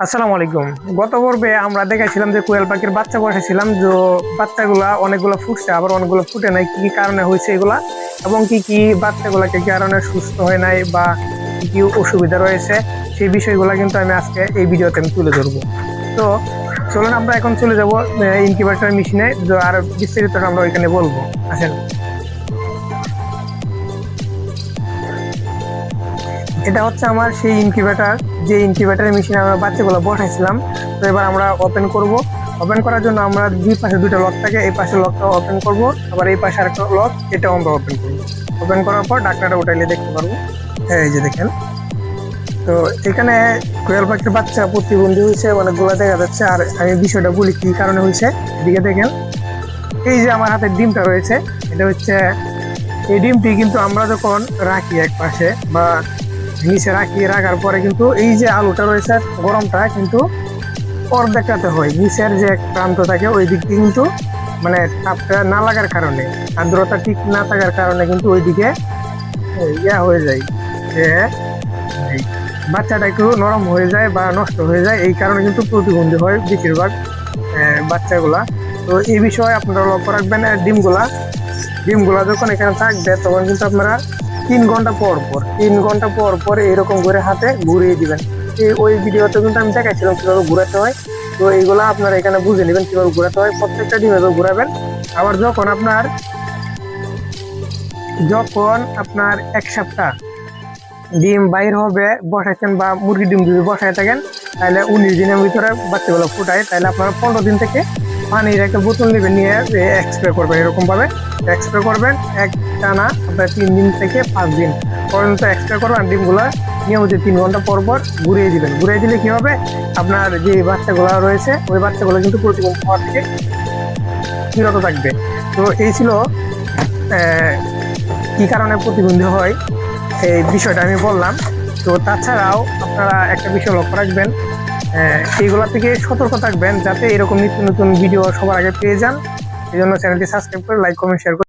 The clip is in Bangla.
আসসালামু আলাইকুম। গত পর্বে আমরা দেখাইছিলাম যে কোয়েল পাখির বাচ্চা বসাইছিলাম, যে বাচ্চাগুলা অনেকগুলো ফুটছে, আবার অনেকগুলো ফুটে নাই, কি কি কারণে হয়েছে এগুলা, এবং কি কি বাচ্চাগুলা কি কারণে সুস্থ হয় নাই বা কি কি অসুবিধা রয়েছে, সেই বিষয়গুলো কিন্তু আমি আজকে এই ভিডিওতে আমি তুলে ধরবো। তো চলুন আমরা এখন চলে যাব ইনকিউবেটর মেশিনে, আর বিস্তারিত আমরা ওইখানে বলবো। আসেন, এটা হচ্ছে আমার সেই ইনকিউবেটর, যে ইনকিউবেটরের মেশিনে আমরা বাচ্চাগুলো বসাইছিলাম। তো এবার আমরা ওপেন করব। ওপেন করার জন্য আমরা দুই পাশে দুটো লক থাকে, এই পাশে লকটা ওপেন করব, আবার এই পাশে আরেকটা লক, এটাও আমরা ওপেন করব। ওপেন করার পর ঢাকনাটা উঠাইলে দেখতে পারবো। হ্যাঁ, এই যে দেখেন। তো এখানে কোয়েল পাখির বাচ্চা প্রতিবন্ধী হয়েছে অনেকগুলো দেখা যাচ্ছে। আর আমি বিষয়টা বলি কি কারণে হয়েছে। এদিকে দেখেন, এই যে আমার হাতে ডিমটা রয়েছে, এটা হচ্ছে এই ডিমটি কিন্তু আমরা যখন রাখি এক পাশে বা নিচে রাখার পরে কিন্তু এই যে আলুটা রয়েছে গরমটা কিন্তু অর্ধেকটাতে হয়, নিচের যে প্রান্ত থাকে ওই দিক দিয়ে কিন্তু মানে তাপটা না লাগার কারণে, আর্দ্রতা ঠিক না থাকার কারণে কিন্তু ওইদিকে ইয়া হয়ে যায়, যে এই বাচ্চাটা একটু নরম হয়ে যায় বা নষ্ট হয়ে যায়। এই কারণে কিন্তু প্রতিবন্ধী হয় বেশিরভাগ বাচ্চাগুলা। তো এই বিষয়ে আপনারা লক্ষ্য রাখবেন। আর ডিমগুলা যখন এখানে থাকবে তখন কিন্তু আপনারা 3 ঘন্টা পর পর এরকম করে হাতে ঘুরিয়ে দিবেন। ওই ভিডিওতে কিন্তু আমি দেখাইছিলাম কিভাবে ঘুরাতে হয়। তো এইগুলা আপনারা এখানে বুঝে নেবেন কিভাবে ঘুরাতে হয়। প্রত্যেকটা ডিম এভাবে ঘুরাবেন। আবার যখন আপনার 1 সপ্তাহ ডিম বাইর হবে বসাইছেন, বা মুরগির ডিম যদি বসায় থাকেন, তাহলে 19 দিনের ভিতরে বাচ্চাগুলো ফুটায়, তাহলে আপনারা 15 দিন থেকে পানির একটা বোতল নেবেন, নিয়ে এক্সপ্রে করবেন। এরকম ভাবে এক্সপ্রে করবেন, এক টানা আপনার 3 দিন থেকে 5 দিন পর্যন্ত এক্সপ্রে করবেন। ডিমগুলো নিয়মিত 3 ঘন্টা পর পর ঘুরিয়ে দিবেন। ঘুরিয়ে দিলে কি হবে, আপনার যে বাচ্চাগুলো রয়েছে ওই বাচ্চাগুলো কিন্তু প্রতিবন্ধী হওয়ার থেকে বিরত থাকবে। তো এই ছিল কি কারণে প্রতিবন্ধী হয়, এই বিষয়টা আমি বললাম। তো তাছাড়াও আপনারা একটা বিষয় লক্ষ্য রাখবেন, এইগুলা থেকে সতর্ক থাকবেন যাতে এরকম নিত্য নতুন ভিডিও সবার আগে পেয়ে যান। এই জন্য চ্যানেলটি সাবস্ক্রাইব করে লাইক কমেন্ট শেয়ার